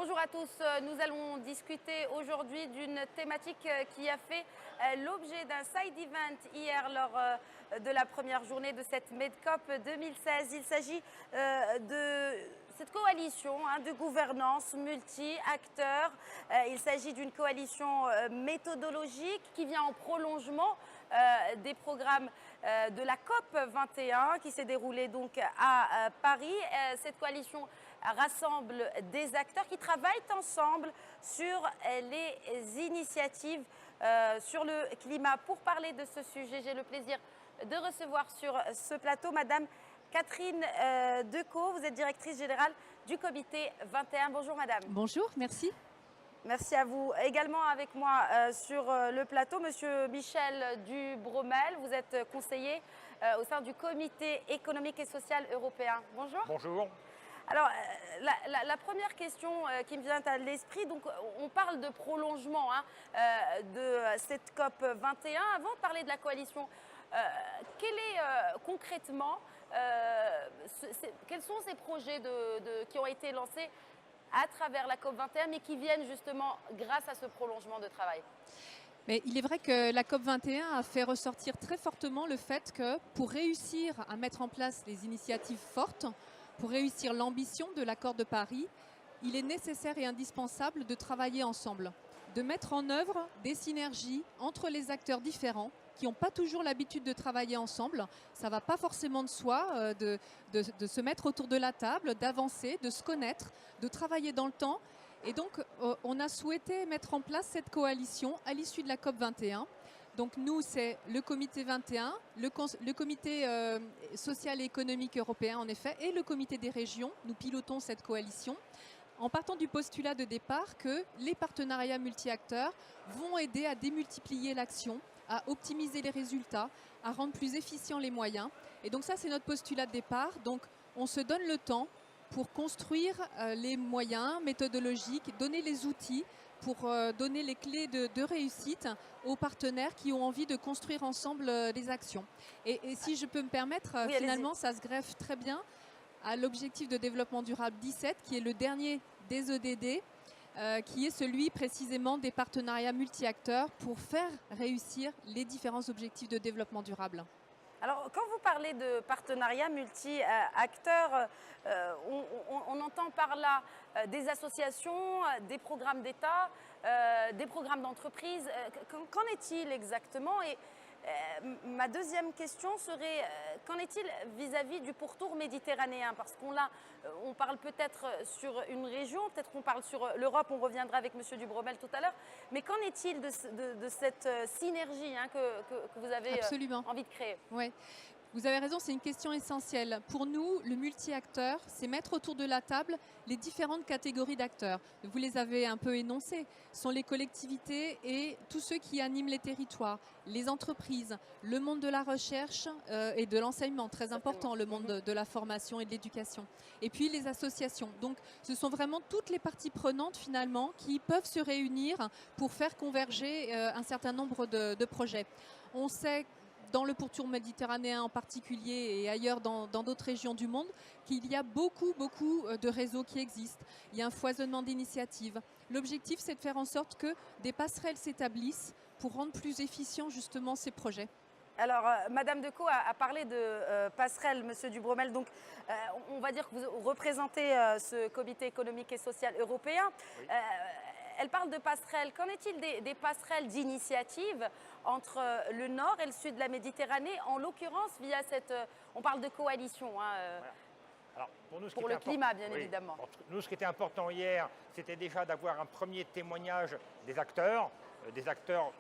Bonjour à tous, nous allons discuter aujourd'hui d'une thématique qui a fait l'objet d'un side event hier lors de la première journée de cette MedCop 2016. Il s'agit de cette coalition de gouvernance multi-acteurs. Il s'agit d'une coalition méthodologique qui vient en prolongement des programmes de la COP 21 qui s'est déroulée donc à Paris. Cette coalition rassemble des acteurs qui travaillent ensemble sur les initiatives sur le climat. Pour parler de ce sujet, j'ai le plaisir de recevoir sur ce plateau Madame Catherine Decaux. Vous êtes directrice générale du comité 21. Bonjour Madame. Bonjour, merci. Merci à vous. Également avec moi sur le plateau, Monsieur Michel Dubromel. Vous êtes conseiller au sein du comité économique et social européen. Bonjour. Bonjour. Alors, la première question qui me vient à l'esprit, donc on parle de prolongement de cette COP 21. Avant de parler de la coalition, quel est concrètement, quels sont ces projets qui ont été lancés à travers la COP 21, mais qui viennent justement grâce à ce prolongement de travail? Mais il est vrai que la COP 21 a fait ressortir très fortement le fait que pour réussir à mettre en place les initiatives fortes, pour réussir l'ambition de l'accord de Paris, il est nécessaire et indispensable de travailler ensemble, de mettre en œuvre des synergies entre les acteurs différents qui n'ont pas toujours l'habitude de travailler ensemble. Ça ne va pas forcément de soi de se mettre autour de la table, d'avancer, de se connaître, de travailler dans le temps. Et donc, on a souhaité mettre en place cette coalition à l'issue de la COP 21. Donc nous, c'est le comité 21, le comité social et économique européen en effet, et le comité des régions. Nous pilotons cette coalition en partant du postulat de départ que les partenariats multi-acteurs vont aider à démultiplier l'action, à optimiser les résultats, à rendre plus efficients les moyens. Et donc ça, c'est notre postulat de départ. Donc on se donne le temps pour construire les moyens méthodologiques, donner les outils pour donner les clés de réussite aux partenaires qui ont envie de construire ensemble des actions. Et si je peux me permettre, Oui, finalement, ça se greffe très bien à l'objectif de développement durable 17, qui est le dernier des ODD, qui est celui précisément des partenariats multi-acteurs pour faire réussir les différents objectifs de développement durable. Alors, quand vous parlez de partenariats multi-acteurs, on entend par là des associations, des programmes d'État, des programmes d'entreprise. Qu'en est-il exactement? Et ma deuxième question serait, qu'en est-il vis-à-vis du pourtour méditerranéen? Parce on parle peut-être sur une région, peut-être qu'on parle sur l'Europe, on reviendra avec M. Dubromel tout à l'heure. Mais qu'en est-il de cette synergie que vous avez envie de créer? Ouais. Vous avez raison, c'est une question essentielle. Pour nous, le multi-acteur, c'est mettre autour de la table les différentes catégories d'acteurs. Vous les avez un peu énoncées. Ce sont les collectivités et tous ceux qui animent les territoires, les entreprises, le monde de la recherche et de l'enseignement, très important, le monde de la formation et de l'éducation. Et puis les associations. Donc ce sont vraiment toutes les parties prenantes finalement qui peuvent se réunir pour faire converger un certain nombre de projets. On sait dans le pourtour méditerranéen en particulier et ailleurs dans d'autres régions du monde, qu'il y a beaucoup de réseaux qui existent. Il y a un foisonnement d'initiatives. L'objectif, c'est de faire en sorte que des passerelles s'établissent pour rendre plus efficients justement ces projets. Alors, Madame Decaux a parlé de passerelle, Monsieur Dubromel. Donc, on va dire que vous représentez ce comité économique et social européen. Oui. Elle parle de passerelle. Qu'en est-il des passerelles d'initiative entre le nord et le sud de la Méditerranée, en l'occurrence via cette... on parle de coalition. Voilà. Alors, pour nous, pour le climat, bien évidemment. Nous, ce qui était important hier, c'était déjà d'avoir un premier témoignage des acteurs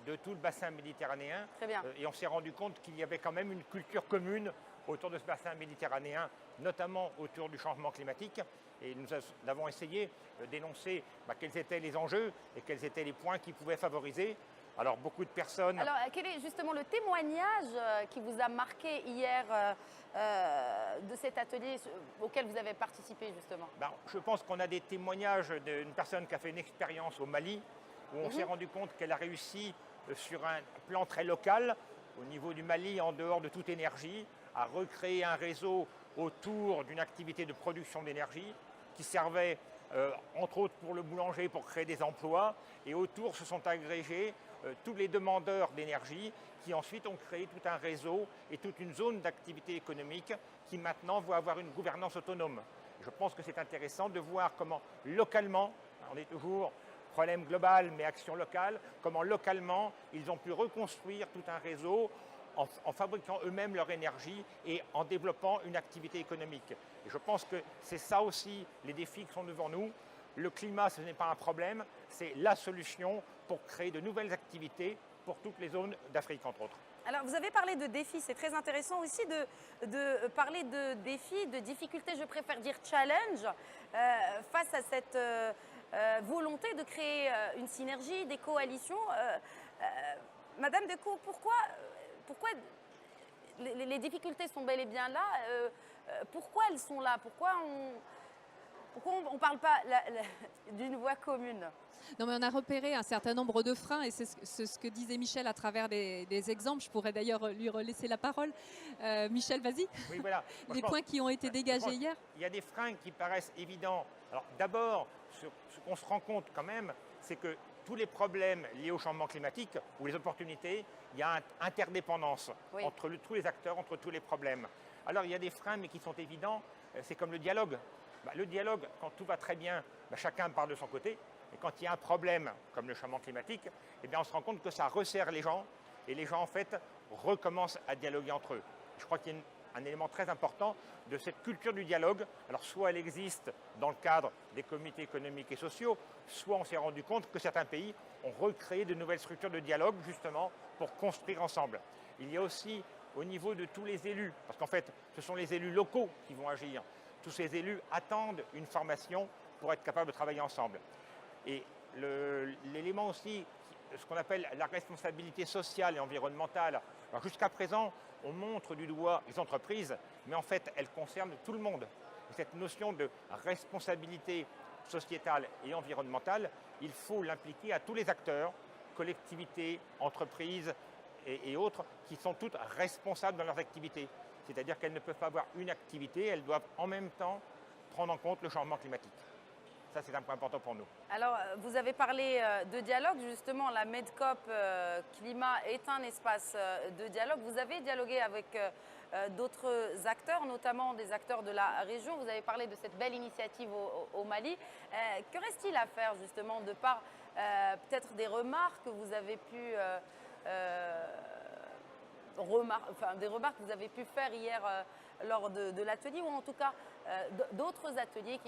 de tout le bassin méditerranéen. Très bien. Et on s'est rendu compte qu'il y avait quand même une culture commune autour de ce bassin méditerranéen, notamment autour du changement climatique. Et nous avons essayé d'énoncer quels étaient les enjeux et quels étaient les points qui pouvaient favoriser. Alors, beaucoup de personnes... Alors, quel est justement le témoignage qui vous a marqué hier de cet atelier auquel vous avez participé, justement? Je pense qu'on a des témoignages d'une personne qui a fait une expérience au Mali, où on s'est rendu compte qu'elle a réussi sur un plan très local, au niveau du Mali, en dehors de toute énergie, à recréer un réseau autour d'une activité de production d'énergie qui servait entre autres pour le boulanger, pour créer des emplois. Et autour se sont agrégés tous les demandeurs d'énergie qui ensuite ont créé tout un réseau et toute une zone d'activité économique qui maintenant vont avoir une gouvernance autonome. Je pense que c'est intéressant de voir comment localement, on est toujours problème global mais action locale, comment localement ils ont pu reconstruire tout un réseau en fabriquant eux-mêmes leur énergie et en développant une activité économique. Et je pense que c'est ça aussi les défis qui sont devant nous. Le climat, ce n'est pas un problème, c'est la solution pour créer de nouvelles activités pour toutes les zones d'Afrique, entre autres. Alors, vous avez parlé de défis, c'est très intéressant aussi de parler de défis, de difficultés, je préfère dire challenge, face à cette volonté de créer une synergie, des coalitions. Madame Decaux, pourquoi les difficultés sont bel et bien là? Pourquoi elles sont là? Pourquoi on ne parle pas d'une voie commune? Non, mais on a repéré un certain nombre de freins et c'est ce que disait Michel à travers des exemples. Je pourrais d'ailleurs lui relaisser la parole. Michel, vas-y. Oui, voilà. Les points qui ont été dégagés hier. Il y a des freins qui paraissent évidents. Alors d'abord, ce qu'on se rend compte quand même, c'est que tous les problèmes liés au changement climatique ou les opportunités, il y a une interdépendance entre tous les acteurs, entre tous les problèmes. Alors il y a des freins mais qui sont évidents, c'est comme le dialogue. Le dialogue, quand tout va très bien, chacun parle de son côté. Et quand il y a un problème, comme le changement climatique, eh bien, on se rend compte que ça resserre les gens et les gens, en fait, recommencent à dialoguer entre eux. Je crois qu'il y a un élément très important de cette culture du dialogue. Alors, soit elle existe dans le cadre des comités économiques et sociaux, soit on s'est rendu compte que certains pays ont recréé de nouvelles structures de dialogue, justement, pour construire ensemble. Il y a aussi, au niveau de tous les élus, parce qu'en fait, ce sont les élus locaux qui vont agir. Tous ces élus attendent une formation pour être capables de travailler ensemble. Et l'élément aussi, ce qu'on appelle la responsabilité sociale et environnementale. Jusqu'à présent, on montre du doigt les entreprises, mais en fait, elles concernent tout le monde. Et cette notion de responsabilité sociétale et environnementale, il faut l'impliquer à tous les acteurs, collectivités, entreprises et autres, qui sont toutes responsables dans leurs activités. C'est-à-dire qu'elles ne peuvent pas avoir une activité, elles doivent en même temps prendre en compte le changement climatique. Ça, c'est un point important pour nous. Alors, vous avez parlé de dialogue. Justement, la MEDCOP Climat est un espace de dialogue. Vous avez dialogué avec d'autres acteurs, notamment des acteurs de la région. Vous avez parlé de cette belle initiative au Mali. Que reste-t-il à faire, justement, de par peut-être des remarques que vous avez pu... des remarques que vous avez pu faire hier lors de l'atelier, ou en tout cas d'autres ateliers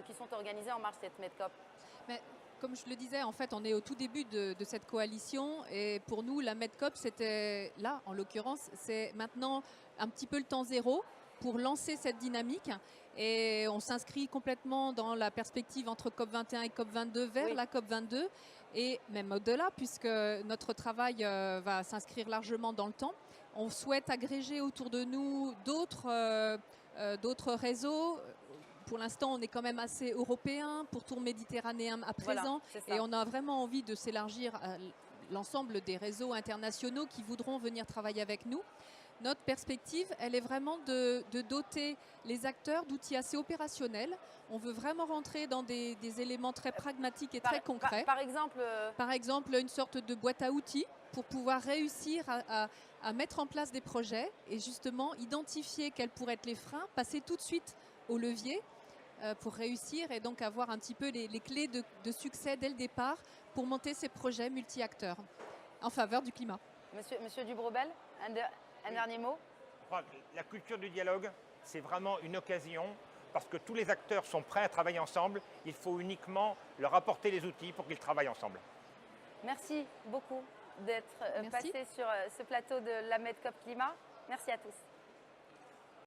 qui sont organisés en marge de cette MEDCOP? Mais, comme je le disais, en fait, on est au tout début de cette coalition et pour nous, la MEDCOP, c'était là, en l'occurrence, c'est maintenant un petit peu le temps zéro pour lancer cette dynamique et on s'inscrit complètement dans la perspective entre COP21 et COP22 vers la COP22 et même au-delà puisque notre travail va s'inscrire largement dans le temps. On souhaite agréger autour de nous d'autres réseaux. Pour l'instant, on est quand même assez européen pour tour méditerranéen à présent. Voilà, et on a vraiment envie de s'élargir à l'ensemble des réseaux internationaux qui voudront venir travailler avec nous. Notre perspective, elle est vraiment de doter les acteurs d'outils assez opérationnels. On veut vraiment rentrer dans des éléments très pragmatiques et très concrets. Par exemple, une sorte de boîte à outils pour pouvoir réussir à mettre en place des projets et justement identifier quels pourraient être les freins, passer tout de suite au levier pour réussir et donc avoir un petit peu les clés de succès dès le départ pour monter ces projets multi-acteurs en faveur du climat. Monsieur Dubrobel, un dernier mot? La culture du dialogue, c'est vraiment une occasion parce que tous les acteurs sont prêts à travailler ensemble. Il faut uniquement leur apporter les outils pour qu'ils travaillent ensemble. Merci beaucoup d'être passé sur ce plateau de la MEDCOP Climat. Merci à tous.